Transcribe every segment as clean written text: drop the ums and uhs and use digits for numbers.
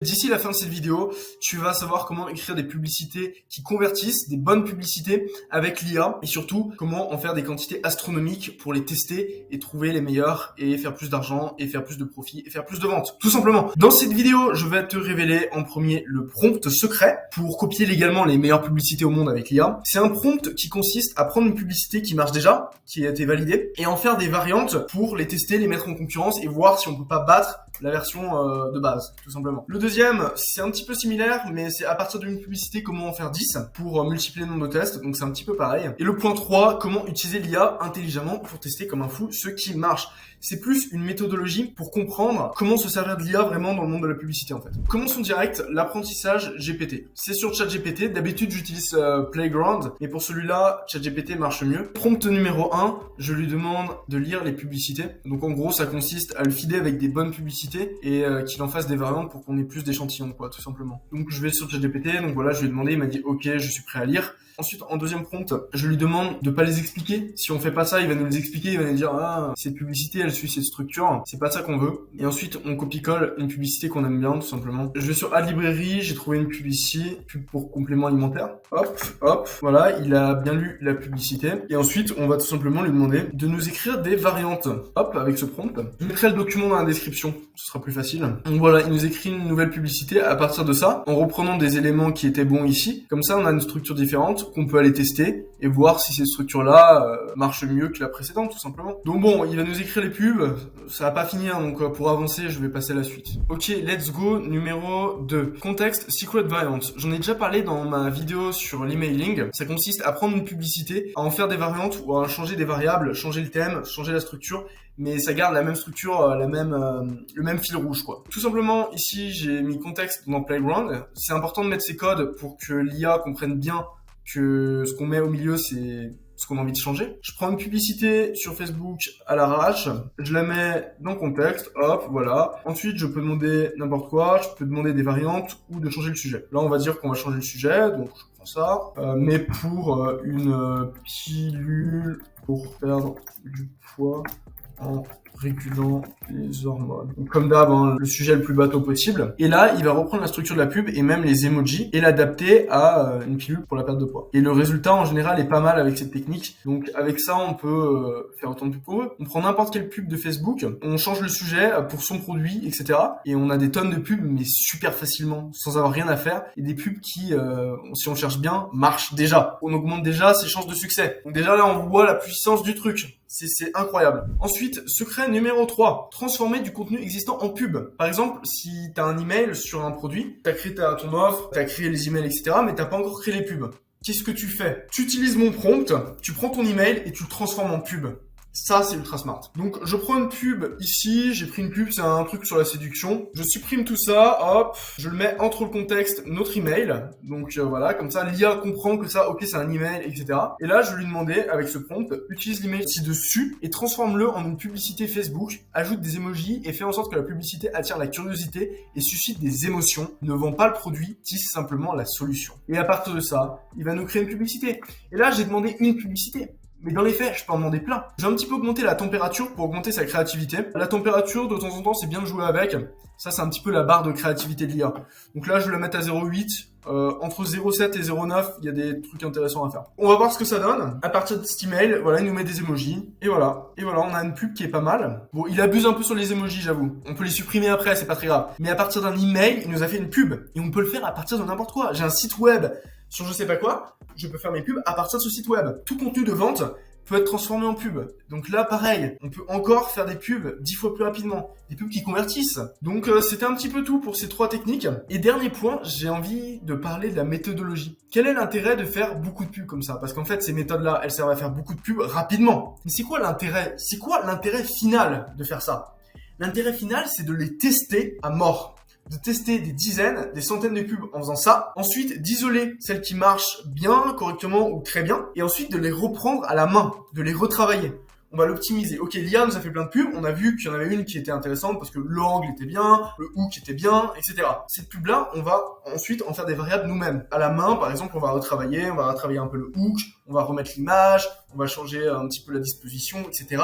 D'ici la fin de cette vidéo, tu vas savoir comment écrire des publicités qui convertissent, des bonnes publicités avec l'IA et surtout comment en faire des quantités astronomiques pour les tester et trouver les meilleurs et faire plus d'argent et faire plus de profit et faire plus de ventes. Tout simplement. Dans cette vidéo, je vais te révéler en premier le prompt secret pour copier légalement les meilleures publicités au monde avec l'IA. C'est un prompt qui consiste à prendre une publicité qui marche déjà, qui a été validée et en faire des variantes pour les tester, les mettre en concurrence et voir si on peut pas battre la version de base, tout simplement. Le deuxième, c'est un petit peu similaire, mais c'est à partir d'une publicité, comment en faire 10 pour multiplier le nombre de tests, donc c'est un petit peu pareil. Et le point 3, comment utiliser l'IA intelligemment pour tester comme un fou ce qui marche. C'est plus une méthodologie pour comprendre comment se servir de l'IA vraiment dans le monde de la publicité en fait. Commençons direct, l'apprentissage GPT. C'est sur ChatGPT, d'habitude j'utilise Playground, mais pour celui-là, ChatGPT marche mieux. Prompt numéro 1, je lui demande de lire les publicités. Donc en gros, ça consiste à le feeder avec des bonnes publicités et qu'il en fasse des variantes pour qu'on ait plus d'échantillons quoi, tout simplement. Donc je vais sur ChatGPT, donc voilà, je lui ai demandé, il m'a dit OK, je suis prêt à lire. Ensuite, en deuxième prompt, je lui demande de pas les expliquer. Si on fait pas ça, il va nous les expliquer, il va nous dire « cette publicité, elle suit cette structure, c'est pas ça qu'on veut. » Et ensuite, on copie-colle une publicité qu'on aime bien, tout simplement. Je vais sur Ad Librairie, j'ai trouvé une pub ici, pub pour complément alimentaire. Hop, voilà, il a bien lu la publicité. Et ensuite, on va tout simplement lui demander de nous écrire des variantes. Hop, avec ce prompt. Je mettrai le document dans la description, ce sera plus facile. Donc voilà, il nous écrit une nouvelle publicité à partir de ça, en reprenant des éléments qui étaient bons ici. Comme ça, on a une structure différente qu'on peut aller tester et voir si cette structure-là marche mieux que la précédente, tout simplement. Donc bon, il va nous écrire les pubs, ça va pas finir, donc pour avancer, je vais passer à la suite. Ok, let's go, numéro 2. Contexte Secret Variant. J'en ai déjà parlé dans ma vidéo sur l'emailing. Ça consiste à prendre une publicité, à en faire des variantes ou à changer des variables, changer le thème, changer la structure, mais ça garde la même structure, le même fil rouge, quoi. Tout simplement, ici, j'ai mis contexte dans Playground. C'est important de mettre ces codes pour que l'IA comprenne bien que ce qu'on met au milieu, c'est ce qu'on a envie de changer. Je prends une publicité sur Facebook à l'arrache, je la mets dans contexte, hop, voilà. Ensuite, je peux demander n'importe quoi, je peux demander des variantes ou de changer le sujet. Là, on va dire qu'on va changer le sujet, donc je prends ça. Mais pour une pilule pour perdre du poids en régulant les hormones. Donc, comme d'hab, le sujet le plus bateau possible. Et là, il va reprendre la structure de la pub et même les emojis et l'adapter à une pilule pour la perte de poids. Et le résultat, en général, est pas mal avec cette technique. Donc, avec ça, on peut faire autant de pubs qu'on veut. On prend n'importe quelle pub de Facebook, on change le sujet pour son produit, etc. Et on a des tonnes de pubs, mais super facilement, sans avoir rien à faire. Et des pubs qui, si on cherche bien, marchent déjà. On augmente déjà ses chances de succès. Donc déjà, là, on voit la puissance du truc. C'est incroyable. Ensuite, secret numéro 3. Transformer du contenu existant en pub. Par exemple, si tu as un email sur un produit, tu as créé ton offre, tu as créé les emails, etc., mais tu n'as pas encore créé les pubs. Qu'est-ce que tu fais? Tu utilises mon prompt, tu prends ton email et tu le transformes en pub. Ça, c'est ultra smart. Donc, je prends une pub ici. J'ai pris une pub, c'est un truc sur la séduction. Je supprime tout ça, hop. Je le mets entre le contexte, notre email. Donc, voilà, comme ça, l'IA comprend que ça, ok, c'est un email, etc. Et là, je vais lui demander, avec ce prompt, utilise l'email ci-dessus et transforme-le en une publicité Facebook. Ajoute des emojis et fais en sorte que la publicité attire la curiosité et suscite des émotions. Ne vend pas le produit, tisse simplement la solution. Et à partir de ça, il va nous créer une publicité. Et là, j'ai demandé une publicité. Mais dans les faits, je peux en demander plein. J'ai un petit peu augmenté la température pour augmenter sa créativité. La température, de temps en temps, c'est bien de jouer avec. Ça, c'est un petit peu la barre de créativité de l'IA. Donc là, je vais la mettre à 0,8. Entre 0,7 et 0,9, il y a des trucs intéressants à faire. On va voir ce que ça donne. À partir de cet email, voilà, il nous met des emojis. Et voilà, on a une pub qui est pas mal. Bon, il abuse un peu sur les emojis, j'avoue. On peut les supprimer après, c'est pas très grave. Mais à partir d'un email, il nous a fait une pub. Et on peut le faire à partir de n'importe quoi. J'ai un site web sur je sais pas quoi. Je peux faire mes pubs à partir de ce site web. Tout contenu de vente peut être transformé en pub. Donc là, pareil, on peut encore faire des pubs 10 fois plus rapidement. Des pubs qui convertissent. Donc c'était un petit peu tout pour ces 3 techniques. Et dernier point, j'ai envie de parler de la méthodologie. Quel est l'intérêt de faire beaucoup de pubs comme ça? Parce qu'en fait, ces méthodes-là, elles servent à faire beaucoup de pubs rapidement. Mais c'est quoi l'intérêt? C'est quoi l'intérêt final de faire ça? L'intérêt final, c'est de les tester à mort. De tester des dizaines, des centaines de pubs en faisant ça. Ensuite, d'isoler celles qui marchent bien, correctement ou très bien. Et ensuite, de les reprendre à la main, de les retravailler. On va l'optimiser. Ok, l'IA nous a fait plein de pubs. On a vu qu'il y en avait une qui était intéressante parce que l'angle était bien, le hook était bien, etc. Cette pub-là, on va ensuite en faire des variables nous-mêmes. À la main, par exemple, on va retravailler un peu le hook, on va remettre l'image, on va changer un petit peu la disposition, etc.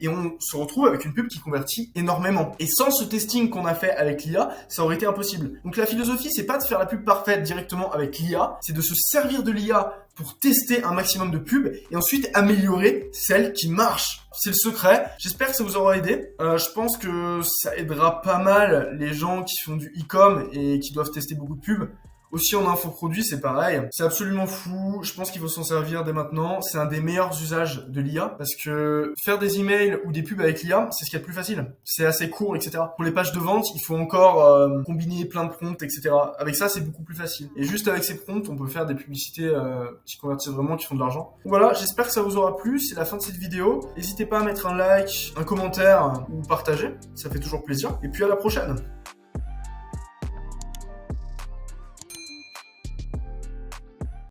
et on se retrouve avec une pub qui convertit énormément. Et sans ce testing qu'on a fait avec l'IA, ça aurait été impossible. Donc la philosophie, c'est pas de faire la pub parfaite directement avec l'IA, c'est de se servir de l'IA pour tester un maximum de pubs et ensuite améliorer celles qui marchent. C'est le secret. J'espère que ça vous aura aidé. Je pense que ça aidera pas mal les gens qui font du e-com et qui doivent tester beaucoup de pubs. Aussi en infoproduit, c'est pareil. C'est absolument fou. Je pense qu'il faut s'en servir dès maintenant. C'est un des meilleurs usages de l'IA parce que faire des emails ou des pubs avec l'IA, c'est ce qu'il y a de plus facile. C'est assez court, etc. Pour les pages de vente, il faut encore combiner plein de prompts, etc. Avec ça, c'est beaucoup plus facile. Et juste avec ces prompts, on peut faire des publicités qui convertissent vraiment, qui font de l'argent. Voilà, j'espère que ça vous aura plu. C'est la fin de cette vidéo. N'hésitez pas à mettre un like, un commentaire ou partager. Ça fait toujours plaisir. Et puis à la prochaine.